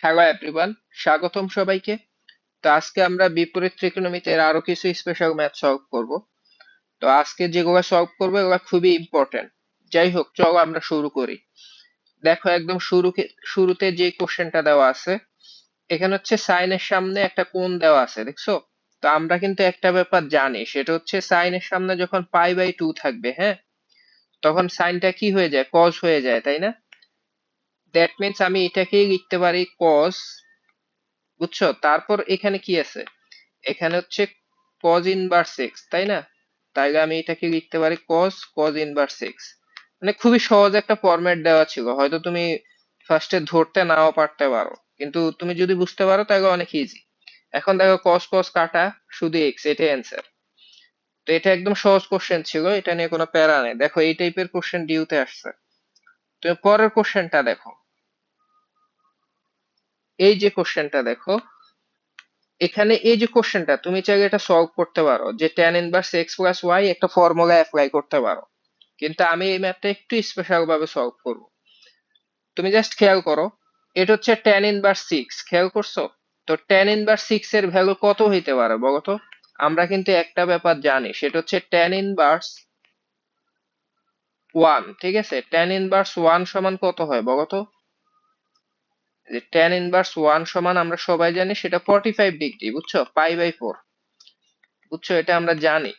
Hello everyone, স্বাগতম সবাইকে। তো আজকে আমরা বিপরীত ত্রিকোণমিতির আরো কিছু স্পেশাল ম্যাথ সলভ করব। তো আজকে যেগুলো সলভ করবো এগুলো খুবই ইম্পর্টেন্ট। যাই হোক, চলো আমরা শুরু করি। দেখো, একদম শুরুতে যে কোশ্চেনটা দেওয়া আছে, এখানে হচ্ছে সাইনের সামনে একটা কোণ দেওয়া আছে, দেখছো? তো আমরা কিন্তু একটা ব্যাপার জানি, সেটা হচ্ছে সাইনের সামনে যখন পাই/2 থাকবে, হ্যাঁ, তখন সাইনটা কি হয়ে যায়? কজ হয়ে যায়, তাই না? দ্যাট মিনস আমি এটাকেই লিখতে পারি কজ, বুঝছো? তারপর এখানে কি আছে? এখানে হচ্ছে cos ইনভার্স এক্স, তাই না? তাইলে আমি এটাকে লিখতে পারি cos ইনভার্স এক্স। মানে খুবই সহজ একটা ফরম্যাট দেওয়া ছিল, হয়তো তুমি ফার্স্টে ধরতে নাও পারতে পারো, কিন্তু তুমি যদি বুঝতে পারো তাহলে অনেক ইজি। এখন দেখো, cos cos কাটা, শুধু এক্স, এটাই অ্যান্সার। তো এটা একদম সহজ কোশ্চেন ছিল, এটা নিয়ে কোনো প্যারা নেই। দেখো, এই টাইপের কোশ্চেন ডিউতে আসছে। তুমি পরের কোশ্চেনটা দেখো। এই যে কোশ্চেনটা দেখো, এখানে এই যে কোশ্চেনটা, তুমি চাইলে এটা সলভ করতে পারো যে tan inverse x plus Y একটা ফর্মুলা অ্যাপ্লাই করতে পারো, কিন্তু আমি এই ম্যাথটা একটু স্পেশাল ভাবে সলভ করব। তুমি জাস্ট খেয়াল করো, এটা হচ্ছে tan ইনভার্স সিক্স, খেয়াল করছো? তো tan ইনভার্স সিক্স এর ভ্যালু কত হইতে পারে বলো তো? আমরা কিন্তু একটা ব্যাপার জানি, সেটা হচ্ছে tan ইনভার্স ওয়ান, ঠিক আছে? tan ইনভার্স ওয়ান সমান কত হয় বলো তো? যে tan ইনভার্স ওয়ান সমান আমরা সবাই জানি সেটা 45 ডিগ্রি, বুঝছো? পাই/4, বুঝছো? এটা আমরা জানি।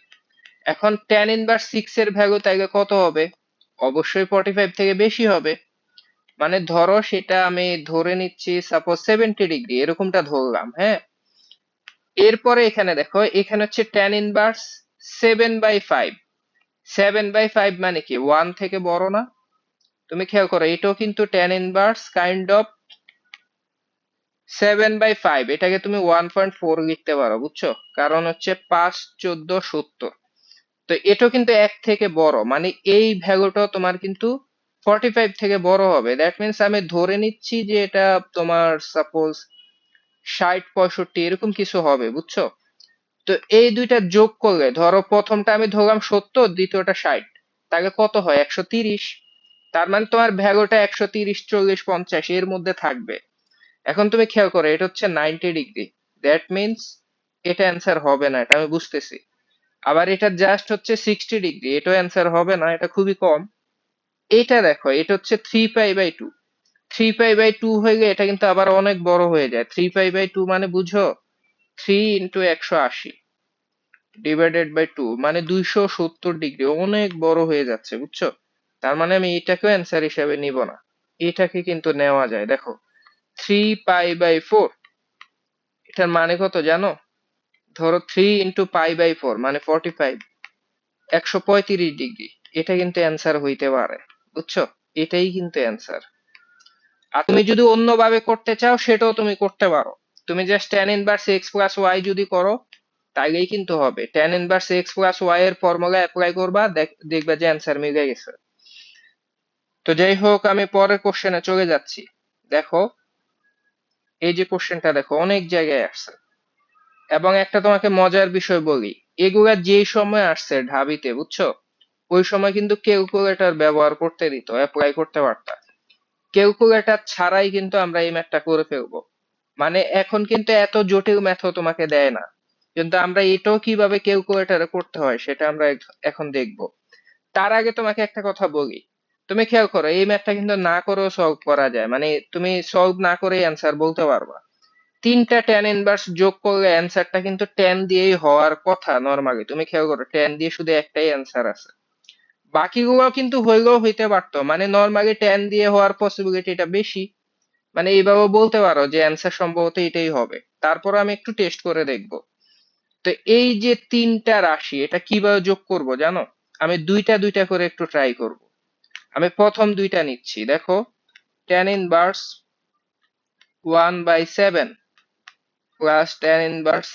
এখন tan ইনভার্স সিক্স এর ভ্যালু তাইলে কত হবে? অবশ্যই 45 থেকে বেশি হবে। মানে ধরো, সেটা আমি ধরে নিচ্ছি সাপোজ 70 ডিগ্রি, এরকমটা ধরলাম, হ্যাঁ। এরপরে এখানে দেখো, এখানে হচ্ছে tan ইনভার্স 7/5। 7/5 মানে কি, ওয়ান থেকে বড় না? তুমি খেয়াল করো, এটাও কিন্তু tan ইনভার্স কাইন্ড অফ 7/5, এটাকে তুমি 1.4 লিখতে পারো, বুঝছো? কারণ হচ্ছে 5, 14, 70। তো এটাও কিন্তু এক থেকে বড়, মানে এই ভ্যালুটাও তোমার কিন্তু 45 থেকে বড় হবে। দ্যাট মিনস আমি ধরে নিচ্ছি যে এটা তোমার সাপোজ 60, 65 এরকম কিছু হবে, বুঝছো? তো এই দুইটা যোগ করলে, ধরো প্রথমটা আমি ধরলাম 70, দ্বিতীয়টা 60, তাহলে কত হয়? 130। তার মানে তোমার ভ্যালুটা 130, 40, 50 এর মধ্যে থাকবে। এখন তুমি খেয়াল করো, এটা হচ্ছে 90 ডিগ্রি। দ্যাট মিনস এটা অ্যান্সার হবে না, এটা আমি বুঝতেছি। আবার এটা জাস্ট হচ্ছে 60 ডিগ্রি, এটাও অ্যান্সার হবে না, এটা খুবই কম। এটা দেখো, এটা হচ্ছে 3π/2। 3π/2 হয়ে গেলে এটা কিন্তু আবার অনেক বড় হয়ে যায়। 3π/2 মানে বুঝো, 3 × 180 ডিভাইডেড বাই 2, মানে 270 ডিগ্রি, অনেক বড় হয়ে যাচ্ছে, বুঝছো? তার মানে আমি এটাকেও অ্যান্সার হিসেবে নিব না, এটাকে কিন্তু নেওয়া যায়। দেখো, 3π/4, এটার মানে কত জানো? ধরো 3 × π/4 মানে 45, 135 ডিগ্রি। এটা কিন্তু অ্যান্সার হইতে পারে, বুঝছো? এটাই কিন্তু অ্যান্সার। আর তুমি যদি অন্যভাবে করতে চাও, সেটাও তুমি করতে পারো। তুমি just tan inverse x plus Y যদি করো, তাইলেই কিন্তু হবে। tan inverse x plus Y এর ফর্মুলা অ্যাপ্লাই করবা, দেখবা যে অ্যান্সার মিলে গেছে। তো যাই হোক, আমি পরের কোশ্চেনে চলে যাচ্ছি। দেখো, এই যে কোশ্চেনটা দেখো, অনেক জায়গায় আসছে। এবং একটা তোমাকে মজার বিষয় বলি, এগুলা যে সময় আসছে ঢাবিতে, বুঝছো, ওই সময় কিন্তু ক্যালকুলেটর ব্যবহার করতে দিত, অ্যাপ্লাই করতে পারতা। ক্যালকুলেটর ছাড়াই কিন্তু আমরা এই ম্যাথটা করে ফেলবো। মানে এখন কিন্তু এত জটিল ম্যাথও তোমাকে দেয় না, কিন্তু আমরা এটাও কিভাবে ক্যালকুলেটরে করতে হয় সেটা আমরা এখন দেখব। তার আগে তোমাকে একটা কথা বলি, তুমি খেয়াল করো, এই ম্যাথটা কিন্তু না করেও সলভ করা যায়, মানে তুমি সলভ না করে অ্যান্সার বলতে পারবা। তিনটা tan ইনভার্স যোগ করলে অ্যান্সারটা কিন্তু tan দিয়েই হওয়ার কথা নরমালি। তুমি খেয়াল করো, tan দিয়ে শুধু একটাই অ্যান্সার আছে, বাকিগুলো কিন্তু হইলেও হইতে পারতো, মানে নরমালি tan দিয়ে হওয়ার পসিবিলিটিটা বেশি। মানে এইভাবে বলতে পারো যে অ্যান্সার সম্ভবত এটাই হবে। তারপর আমি একটু টেস্ট করে দেখব। তো এই যে তিনটা রাশি, এটা কিভাবে যোগ করব জানো? আমি দুইটা দুইটা করে একটু ট্রাই করব। আমি প্রথম দুইটা নিচ্ছি, দেখো, tan inverse 1/7 plus tan inverse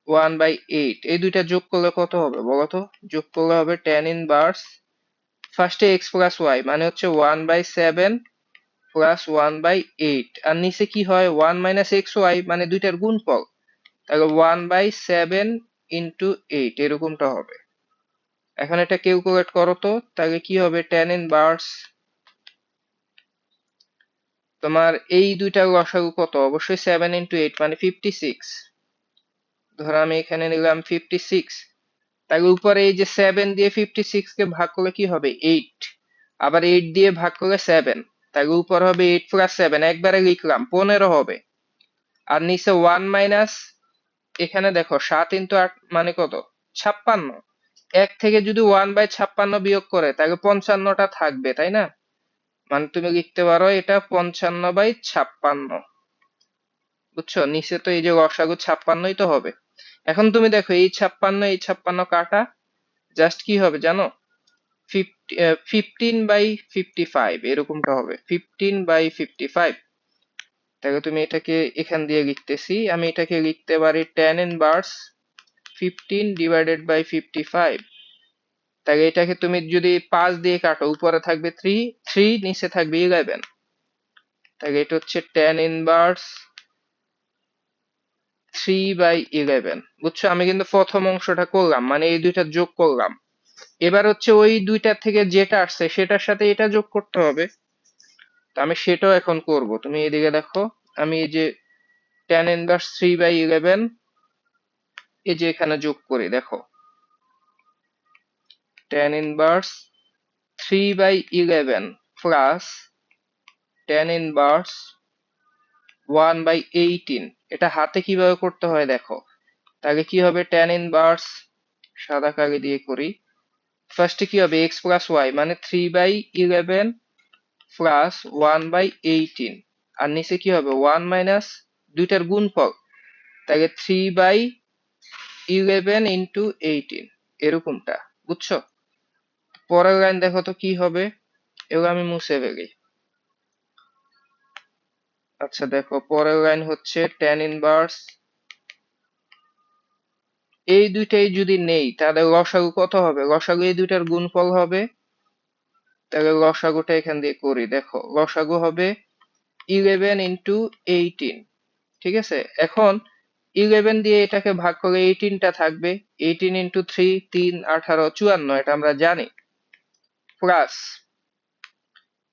1/8, এই দুইটা যোগ করলে কত হবে বলো তো? যোগ করলে হবে tan ইনভার্স, ফার্স্টে এক্স প্লাস ওয়াই মানে হচ্ছে 1/7 প্লাস 1/8, আর নিচে কি হয়? 1 - xy, মানে দুইটার গুণফল। তাহলে 1/7 ইন্টু 8, এরকমটা হবে। এখন এটা ক্যালকুলেট করো তো, তাহলে কি হবে? tan ইনভার্স তোমার এই দুইটার লসাগু কত? অবশ্যই 7 × 8 মানে 56। ধরো আমি এখানে নিলাম 56, তার উপরে এই যে 7 দিয়ে 56 কে ভাগ করলে কি হবে? 8। আবার 8 দিয়ে ভাগ করলে 7, তার উপর হবে 8 + 7, একবারে লিখলাম 15 হবে। আর নিচে 1 মাইনাস, এখানে দেখো 7 × 8 মানে কত? 56। এক থেকে যদি 1/56 বিয়োগ করে তাহলে 55টা থাকবে, তাই না? মানে তুমি লিখতে পারো এটা 55/56। বুঝছো? নিচে তো এই যে লসাগু 56ই তো হবে। এখন তুমি দেখো এই 56 কাটা, জাস্ট কি হবে জানো? 15/55 এরকমটা হবে, 15/55। তাহলে তুমি এটাকে এখান দিয়ে লিখতেছি, আমি এটাকে লিখতে পারি tan ইনভার্স 15/55। তাহলে এটাকে তুমি যদি 5 দিয়ে কাটো, উপরে থাকবে 3, নিচে থাকবে 11। তাহলে এটা হচ্ছে tan ইনভার্স 3/11। বুঝছো? আমি কিন্তু প্রথম অংশটা করলাম, মানে এই দুইটা যোগ করলাম। এবার হচ্ছে ওই দুইটা থেকে যেটা আসছে সেটার সাথে এটা যোগ করতে হবে। তো আমি সেটাও এখন করব। তুমি এদিকে দেখো, আমি এই যে tan ইনভার্স 3/11 এই যে এখানে যোগ করি, দেখো tan inverse 3/11 plus tan inverse 1/18। এটা হাতে কিভাবে করতে হয় দেখো। তাহলে কি হবে? tan ইনভার্স, সাদা কালি দিয়ে করি, ফার্স্টে কি হবে? x + y মানে 3/11 প্লাস 1/18। আর নিচে কি হবে? 1 মাইনাস দুইটার গুণফল, তাহলে 3/11 × 18 এরকমটা। বুঝছো? পরের লাইন দেখো তো কি হবে। এগুলো আমি মুছে ফেলি। আচ্ছা দেখো, পরের লাইন হচ্ছে tan ইনভার্স, এই দুইটাই যদি নেই তাহলে লসাগু কত হবে? লসাগু এই দুইটার গুণফল হবে। তাহলে লসাগুটা এখান দিয়ে করি, দেখো লসাগু হবে 11 × 18। ঠিক আছে? এখন 11 দিয়ে এটাকে ভাগ করলে 18টা থাকবে, 18 × 3, 3 18 54, এটা আমরা জানি। প্লাস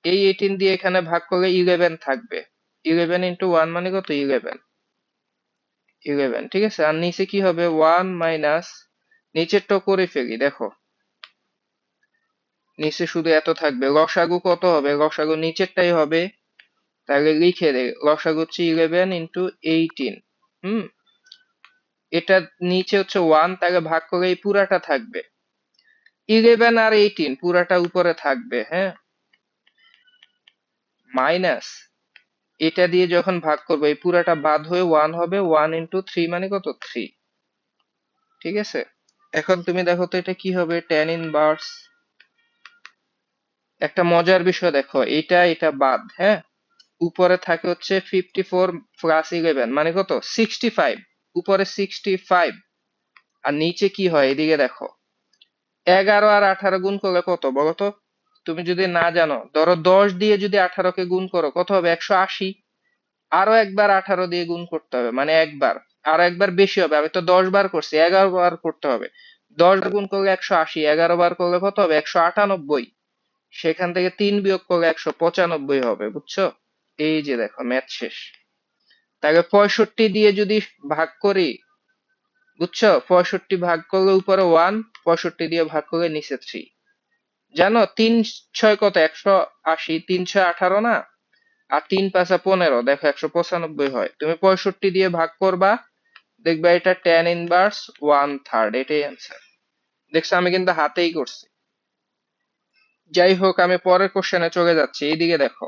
এই 18 দিয়ে এখানে ভাগ করলে 11 থাকবে, 11 × 1 মানে কত? 11, 11। ঠিক আছে? আর নিচে কি হবে? 1 মাইনাস, নিচেরটা করে ফেলি, দেখো নিচে শুধু এত থাকবে। লসাগু কত হবে? লসাগু নিচেরটাই হবে, তাহলে লিখে দেই লসাগু হচ্ছে 11 × 18। এটা নিচে হচ্ছে 1, তাকে ভাগ করে এই পুরাটা থাকবে, 11 আর 18 পুরাটা উপরে থাকবে, হ্যাঁ, মাইনাস এটা দিয়ে যখন ভাগ করবো এই পুরাটা বাদ হয়ে 1 হবে, 1 × 3 মানে কত? 3। ঠিক আছে? এখন তুমি দেখো তো এটা কি হবে? tan ইনভার্স, একটা মজার বিষয় দেখো, এটা বাদ, হ্যাঁ, উপরে থাকে হচ্ছে 54 প্লাস 11 মানে কত? 65। উপরে 65, আর নিচে কি হয় এদিকে দেখো, 11 আর 18 গুণ করলে কত বলো তো? তুমি যদি না জানো, ধরো 10 দিয়ে যদি 18 কে গুণ করো কত হবে? 180। আরো একবার 18 দিয়ে গুণ করতে হবে, মানে একবার, আরো একবার বেশি হবে। আমি তো 10 বার করছি, 11 বার করতে হবে। 10 গুণ করলে 180, 11 বার করলে কত হবে? 198। সেখান থেকে 3 বিয়োগ করলে 195 হবে। বুঝছো? এই যে দেখো, ম্যাথ শেষ। তাহলে 65 দিয়ে যদি ভাগ করি, বুঝছো, 65 ভাগ করলে উপরে 1, 65 দিয়ে ভাগ করলে নিচে 3। জানো 3 6 কত? 180, 3 6 18 না? আর 3 5 15, দেখো 195 হয়। তুমি 65 দিয়ে ভাগ করবা, দেখবা এটা tan ইনভার্স 1/3, এটাই অ্যান্সার। দেখছো, আমি কিন্তু হাতেই করছি। যাই হোক, আমি পরের কোশ্চেনে চলে যাচ্ছি। এইদিকে দেখো,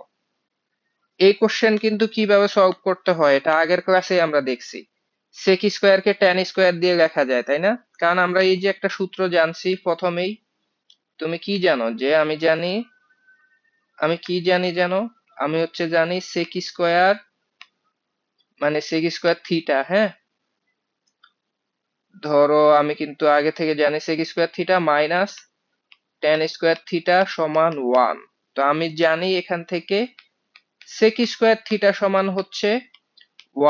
এই কোশ্চেন কিন্তু কিভাবে সলভ করতে হয় এটা আগের ক্লাসে আমরা দেখছি। sec স্কয়ার কে tan স্কয়ার দিয়ে লেখা যায়, তাই না? কারণ আমরা এই যে একটা সূত্র জানছি প্রথমেই। তুমি কি জানো? যে আমি কি জানি জানো? আমি হচ্ছে জানি sec স্কয়ার মানে sec স্কয়ার থিটা, হ্যাঁ। ধরো আমি কিন্তু আগে থেকে জানি sec square theta minus tan square theta সমান 1। তো আমি জানি এখান থেকে sec স্কয়ার থিটা সমান হচ্ছে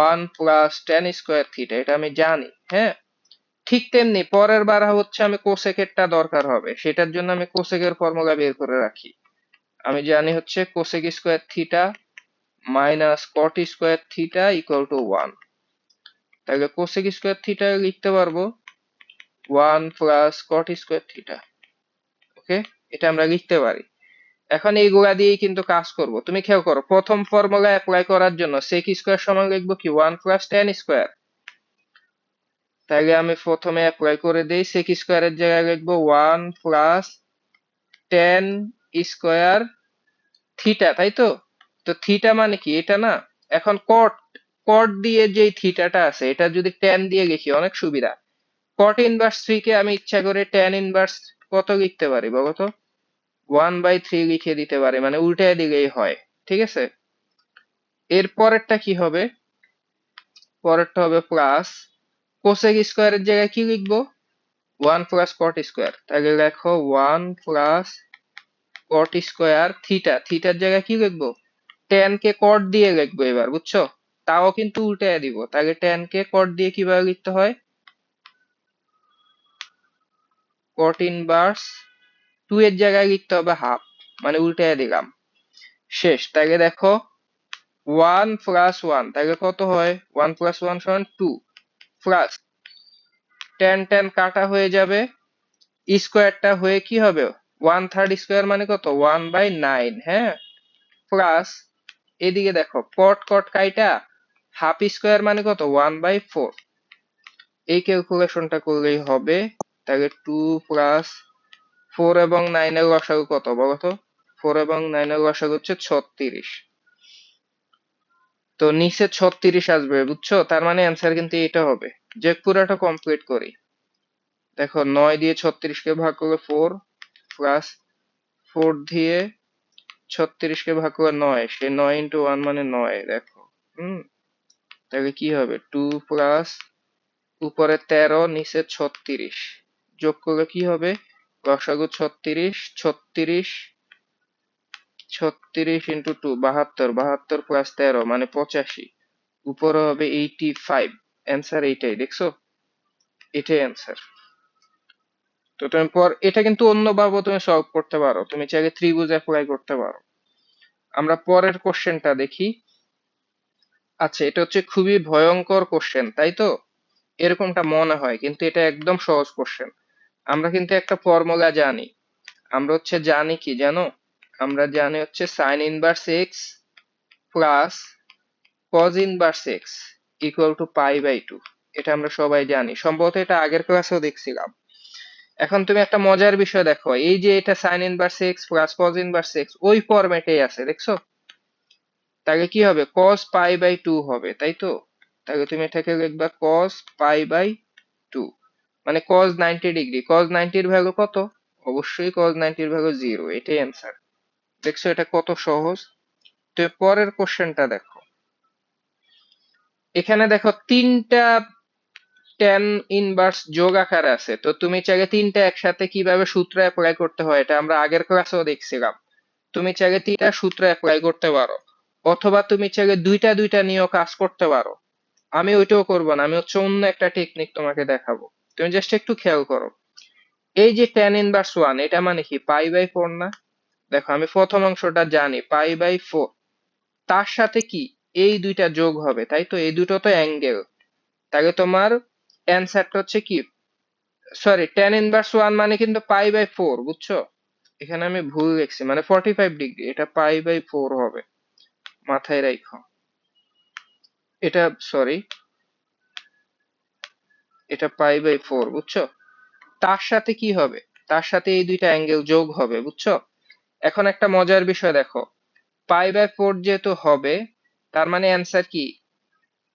1 প্লাস tan স্কয়ার থিটা, এটা আমি জানি, হ্যাঁ। ঠিক তেমনি পরের বার হচ্ছে আমি কোসেকেরটা দরকার হবে, সেটার জন্য আমি কোসেকের ফর্মুলা বের করে রাখি। আমি জানি হচ্ছে cosec square theta minus cot square theta equal to 1। তাহলে কোসেক স্কোয়ার থিটা লিখতে পারবো 1 প্লাস কট স্কোয়ার থিটা। ওকে, এটা আমরা লিখতে পারি। এখন এইগুলা দিয়েই কিন্তু কাজ করব। তুমি খেয়াল করো, প্রথম ফর্মুলা অ্যাপ্লাই করার জন্য সেক স্কোয়ার সমান লিখবো কি 1 প্লাস ট্যান স্কোয়ার। তাহলে আমি প্রথমে অ্যাপ্লাই করে দেই, সেক স্কোয়ারের জায়গায় লিখবো 1 প্লাস ট্যান স্কোয়ার থিটা, তাই তো? তো থিটা মানে কি এটা না? এখন কট, কট দিয়ে যে থিটাটা আছে এটা যদি ট্যান দিয়ে লিখি অনেক সুবিধা। কট ইনভার্স 3 কে আমি ইচ্ছা করে ট্যান ইনভার্স কত লিখতে পারি বলো তো? 1/3 লিখে দিতে পারি, মানে উল্টায় দিলেই হয়। ঠিক আছে, এর পরেরটা কি হবে? পরেরটা হবে প্লাস কোসেক স্কোয়ারের জায়গায় কি লিখবো? 1 প্লাস কট স্কোয়ার। তাহলে লেখো 1 প্লাস কট স্কোয়ার থিটা। থিটার জায়গায় কি লিখবো? ট্যান কে কট দিয়ে লিখবো এবার, বুঝছো? তাও কিন্তু উল্টায় দিব। তাহলে ট্যান কে কট দিয়ে কিভাবে লিখতে হয়? কট ইনভার্স 2 এর জায়গায় লিখতে হবে হাফ, মানে উল্টায় দিলাম। শেষ। তাহলে দেখো 1 প্লাস 1, তাহলে কত হয়? 1 প্লাস 1 সমান 2 প্লাস ট্যান ট্যান কাটা হয়ে যাবে, স্কোয়ারটা হয়ে কি হবে? 1/3 স্কোয়ার মানে কত? 1/9। হ্যাঁ, প্লাস এদিকে দেখো কট কট কাইটা হাফ স্কোয়ার মানে কত? 1/4। এই ক্যালকুলেশনটা করলেই হবে। তাহলে 2 প্লাস 4 এবং 9 এর লসাগু কত বলো তো? 4 এবং 9 এর লসাগু হচ্ছে 36। তো নিচে 36 আসবে, বুঝছো? তার মানে অ্যান্সার কিন্তু এটা হবে। যে পুরোটা কমপ্লিট করি। দেখো 9 দিয়ে 36 কে ভাগ করলে 4 প্লাস 4 দিয়ে 36 কে ভাগ করলে 9, সে 9 ইন্টু 1 মানে 9। দেখো তাহলে কি হবে? 2 প্লাস উপরে 13 নিচে 36 যোগ করলে কি হবে? লসাগু 36, 36 36 ইন্টু 2 72, 72 প্লাস 13 মানে 85, উপরে হবে 85। অ্যান্সার এইটাই, দেখছো? এটাই অ্যান্সার। তো তুমি এটা কিন্তু অন্যভাবে তুমি সলভ করতে পারো, তুমি চাইলে ত্রিভুজ অ্যাপ্লাই করতে পারো। আমরা পরের কোশ্চেনটা দেখি। আচ্ছা, এটা হচ্ছে খুবই ভয়ঙ্কর কোশ্চেন, তাই তো? এরকমটা মনে হয়, কিন্তু এটা একদম সহজ কোশ্চেন। আমরা কিন্তু একটা ফর্মুলা জানি। আমরা হচ্ছে জানি কি জানো? আমরা জানি হচ্ছে sine inverse x plus cos inverse x equal to π/2। এটা আমরা সবাই জানি, সম্ভবত এটা আগের ক্লাসেও দেখছিলাম। এখন তুমি একটা মজার বিষয় দেখো, এই যে এটা sign inverse x plus cos inverse x ওই ফরম্যাটেই আছে, দেখছো? তাহলে কি হবে? cos π/2 হবে, তাই তো? তাহলে তুমি এটাকে লিখবা cos π/2, মানে cos 90 ডিগ্রি। cos 90 এর ভ্যালু কত? অবশ্যই cos 90 এর ভ্যালু 0। এটাই অ্যান্সার। দেখছো এটা কত সহজ? তো পরের কোশ্চেনটা দেখো। এখানে দেখো তিনটা tan ইনভার্স যোগ আকারে আছে। তো তুমি চাইলে তিনটা একসাথে কিভাবে সূত্র অ্যাপ্লাই করতে হয় এটা আমরা আগের ক্লাসেও দেখছিলাম। তুমি চাইলে তিনটা সূত্র অ্যাপ্লাই করতে পারো, অথবা তুমি চাইলে দুইটা দুইটা নিয়েও কাজ করতে পারো। আমি ওইটাও করবো না, আমি হচ্ছে অন্য একটা টেকনিক তোমাকে দেখাবো। তুমি জাস্ট একটু খেয়াল করো। এই যে tan ইনভার্স 1, এটা মানে কি π/4 না? দেখো আমি প্রথম অংশটা জানি π/4, তার সাথে কি এই দুইটা যোগ হবে, তাই তো? এই দুটো তো অ্যাঙ্গেল। তাহলে তোমার অ্যান্সারটা হচ্ছে কি, সরি, tan ইনভার্স 1 মানে কিন্তু π/4, বুঝছো? এখানে আমি ভুল লিখছি, মানে 45 ডিগ্রি, এটা π/4 হবে, মাথায় রাখো। এটা সরি, এটা π/4, বুঝছো? তার সাথে কি হবে? তার সাথে এই দুইটা অ্যাঙ্গেল যোগ হবে, বুঝছো? এখন একটা মজার বিষয় দেখো, π/4 যেহেতু হবে, তার মানে অ্যান্সার কি?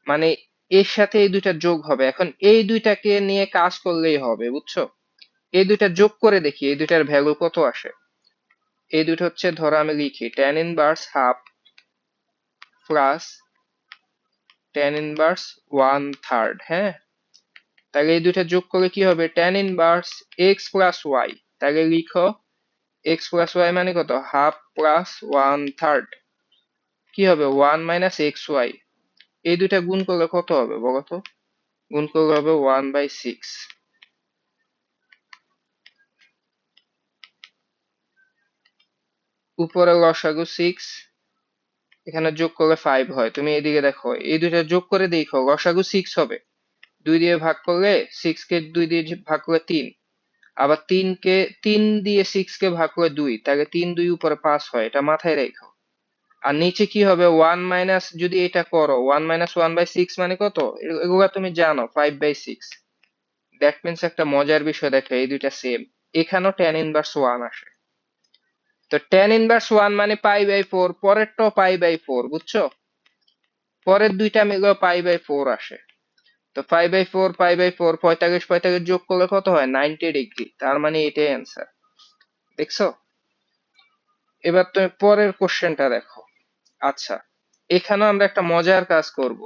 মানে এর সাথে এই দুইটা যোগ হবে। এখন এই দুইটাকে নিয়ে কাজ করলেই হবে, বুঝছো? এই দুইটা যোগ করে দেখি এই দুইটার ভ্যালু কত আসে। এই দুটো হচ্ছে, ধরো আমি লিখি tan inverse half plus tan inverse 1/3। হ্যাঁ, তাহলে এই দুইটা যোগ করলে কি হবে? tan inverse x plus y। তাহলে লিখো x প্লাস y মানে কত? হাফ প্লাস 1/3 কি হবে? 1 মাইনাস এক্স ওয়াই। এই দুইটা গুণ করলে কত হবে বলো তো? গুণ করলে হবে 1/6। উপরে লসাগু 6, এখানে যোগ করলে 5 হয়। তুমি এদিকে দেখো, এই দুইটা যোগ করে দেখো, লসাগু 6 হবে। 2 দিয়ে ভাগ করলে 6 কে 2 দিয়ে ভাগ করলে 3, আবার 3 দিয়ে 6 কে ভাগ করে 2, তাহলে 3 2 উপরে 5 হয়, এটা মাথায় রেখো। আর নিচে কি হবে, 1 মাইনাস, যদি এটা করো 1 মাইনাস 1/6 মানে কত, এগুলা তুমি জানো, 5/6। দ্যাট মিন্স একটা মজার বিষয় দেখো, এই দুইটা সেম, এখানেও tan ইনভার্স 1 আসে। তো tan ইনভার্স 1 মানে π/4, পরেরটাও π/4, বুঝছো? পরের দুইটা মিলেও π/4 আসে। তো 5/4 π/4, 45 45 যোগ করলে কত হয়, 90 ডিগ্রি। তার মানে এটাই অ্যান্সার। দেখছো? এবার তুমি পরের কোশ্চেনটা দেখো। আচ্ছা, এখানেও আমরা একটা মজার কাজ করব।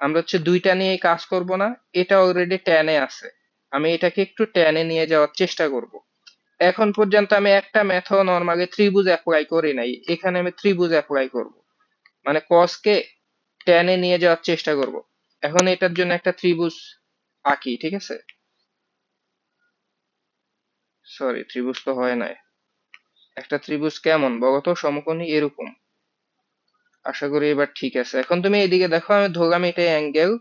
আমরা হচ্ছে দুইটা নিয়ে কাজ করব না, এটা অলরেডি ট্যানে আছে, আমি এটাকে একটু ট্যানে নিয়ে যাওয়ার চেষ্টা করব। এখন পর্যন্ত আমি একটা ম্যাথও নর্মালি ত্রিভুজ অ্যাপ্লাই করি নাই, এখানে আমি ত্রিভুজ অ্যাপ্লাই করব, মানে কসকে ট্যানে নিয়ে যাওয়ার চেষ্টা করব। এখন এটার জন্য একটা ত্রিভুজ আঁকি, ঠিক আছে? সরি, ত্রিভুজ তো হয় নাই। একটা ত্রিভুজ কেমন বলতো, সমকোণী এরকম। আশা করি এবার ঠিক আছে। এখন তুমি এদিকে দেখো, আমি ধরলাম এটা অ্যাঙ্গেল।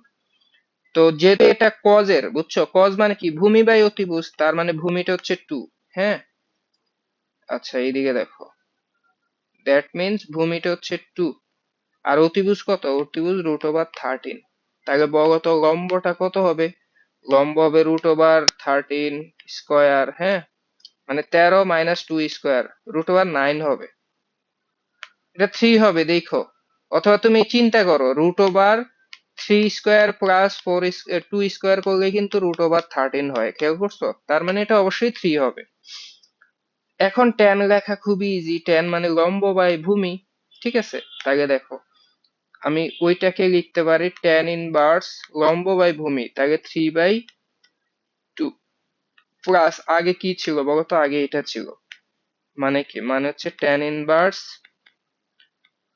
তো যেহেতু এটা কজের, বুঝছো, কজ মানে কি, ভূমি বাই অতিভুজ, তার মানে ভূমিটা হচ্ছে 2। হ্যাঁ, আচ্ছা এইদিকে দেখো, দ্যাট মিন্স ভূমিটা হচ্ছে 2, আর অতিভুজ কত, অতিভুজ √13। তাহলে বলো তো লম্বটা কত হবে, লম্ব হবে √13 স্কয়ার। হ্যাঁ, মানে 13 মাইনাস 2 স্কয়ার, √9 হবে। এটা 3 হবে দেখো, অথবা তুমি চিন্তা করো, √3 স্কয়ার প্লাস 2 স্কয়ার করলে কিন্তু √13 হয়, খেয়াল করছো? তার মানে এটা অবশ্যই 3 হবে। এখন ট্যান লেখা খুবই ইজি, ট্যান মানে লম্ব বাই ভূমি, ঠিক আছে? তাহলে দেখো, আমি ওইটাকে লিখতে পারি ট্যান ইনভার্স লম্ব বাই ভূমি, তাহলে 3/2 প্লাস, আগে কি ছিল বলতো, আগে এটা ছিল, মানে কি, মানে হচ্ছে ট্যান ইনভার্স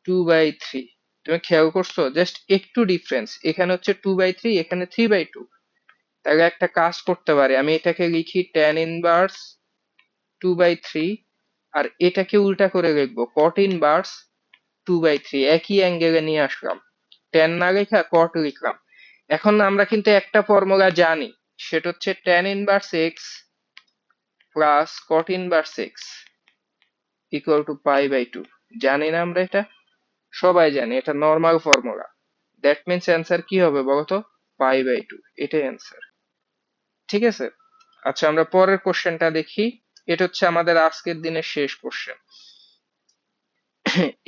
2/3। তুমি খেয়াল করছো, জাস্ট একটু ডিফারেন্স, এখানে হচ্ছে 2/3, এখানে 3/2। তাহলে একটা কাজ করতে পারি, আমি এটাকে লিখি ট্যান ইনভার্স 2/3, আর এটাকে উল্টা করে লিখবো কট ইনভার্স 2/3, একই অ্যাঙ্গেলে নিয়ে আসলাম, ট্যান না লেখা কট লিখলাম। এখন আমরা কিন্তু একটা ফর্মুলা জানি, সেটা হচ্ছে tan inverse x plus cot inverse x equal to π/2। জানি না আমরা এটা? সবাই জানি, এটা normal formula. That means answer কি হবে বলতো, π/2, এটাই অ্যান্সার। ঠিক আছে? আচ্ছা, আমরা পরের কোশ্চেনটা দেখি। এটা হচ্ছে আমাদের আজকের দিনের শেষ কোশ্চেন।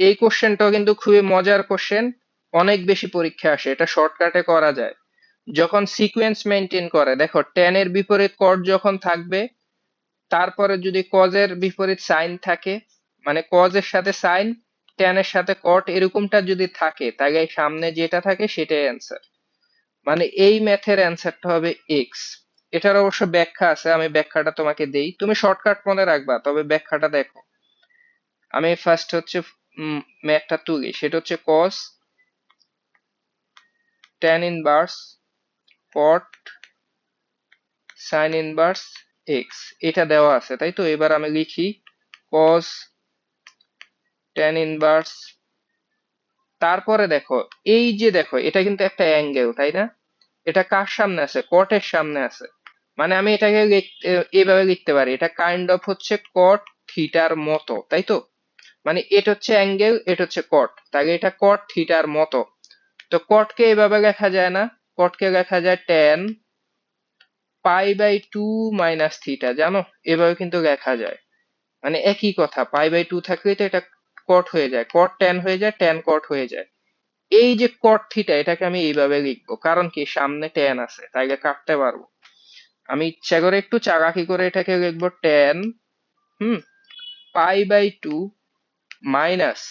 এই কোশ্চেনটাও কিন্তু খুবই মজার কোশ্চেন, অনেক বেশি পরীক্ষা আসে, এটা শর্টকাটে করা যায়। যখন সিকোয়েন্স মেনটেন করে, দেখো tan এর বিপরীত cot যখন থাকবে, তারপরে যদি cos এর বিপরীত সাইন থাকে, মানে cos এর সাথে সাইন, tan এর সাথে cot, এরকমটা যদি থাকে, তাহলে সামনে যেটা থাকে সেটাই অ্যান্সার। মানে এই ম্যাথের অ্যান্সারটা হবে এক্স। এটার অবশ্য ব্যাখ্যা আছে, আমি ব্যাখ্যাটা তোমাকে দেই, তুমি শর্টকাট মনে রাখবা, তবে ব্যাখ্যাটা দেখো। আমি ফার্স্ট হচ্ছে ম্যাথটা তুলি, সেটা হচ্ছে cos tan inverse cot sin inverse x, এটা দেওয়া আছে তাই তো। এবার আমি লিখি cos tan ইনভার্স, তারপরে দেখো, এই যে দেখো, এটা কিন্তু একটা অ্যাঙ্গেল তাই না, এটা কার সামনে আছে, cot এর সামনে আছে, মানে আমি এটাকে এভাবে লিখতে পারি, এটা কাইন্ড অফ হচ্ছে cot থিটার মতো, তাই তো। মানে এটা হচ্ছে অ্যাঙ্গেল, এটা হচ্ছে cot, তাহলে এটা cot থিটার মতো। তো cot কে এভাবে লেখা যায় না, cot কে লেখা যায় tan π/2 মাইনাস থিটা, জানো, এভাবে কিন্তু লেখা যায়। মানে একই কথা, π/2 থাকলে তো এটা cot হয়ে যায়, cot tan হয়ে যায়, tan cot হয়ে যায়। এই যে cot থিটা, এটাকে আমি এইভাবে লিখবো, কারণ কি, সামনে tan আছে, তাইলে কাটতে পারবো। আমি ইচ্ছা করে একটু চালাকি করে এটাকে লিখবো tan π/2 minus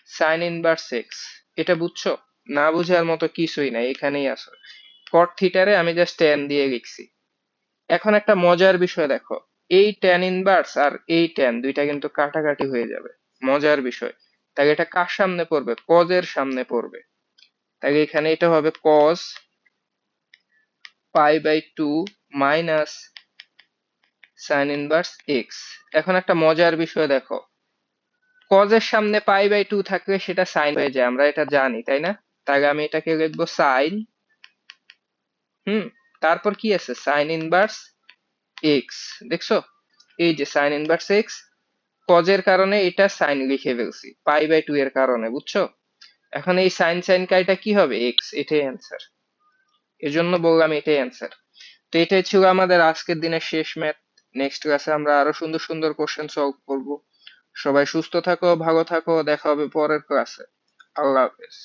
sine inverse x. এটা বুঝছো? না বুঝার মতো কিছুই নাই, এখানেই আসো। cot থিটারে আমি জাস্ট tan দিয়ে লিখছি। এখন একটা মজার বিষয় দেখো, এই tan ইনভার্স আর এই tan দুইটা কিন্তু কাটাকাটি হয়ে যাবে, মজার বিষয়। তাহলে এটা কার সামনে পড়বে, cos এর সামনে পড়বে, তাহলে এখানে এটা হবে cos π/2 minus sin inverse x. এখন একটা মজার বিষয় দেখো, কজের সামনে পাই বাই 2 থাকলে সেটা সাইন হয়ে যায়, আমরা এটা জানি তাই না? তাহলে আমি এটাকে লিখবো সাইন, তারপর কি আছে, সাইন ইনভার্স এক্স। দেখছো, এই যে সাইন ইনভার্স এক্স, কজের কারণে এটা সাইন লিখে ফেলছি পাই বাই 2 এর কারণে, বুঝছো? এখন এই সাইন সাইন কাইটা কি হবে, এক্স, এটাই অ্যান্সার। এজন্য বললাম এটাই অ্যান্সার। তো এটাই ছিল আমাদের আজকের দিনের শেষ ম্যাথ। নেক্সট ক্লাসে আমরা আরো সুন্দর সুন্দর কোশ্চেন সলভ করব। সবাই সুস্থ থাকো, ভালো থাকো, দেখা হবে পরের ক্লাসে। আল্লাহ হাফেজ।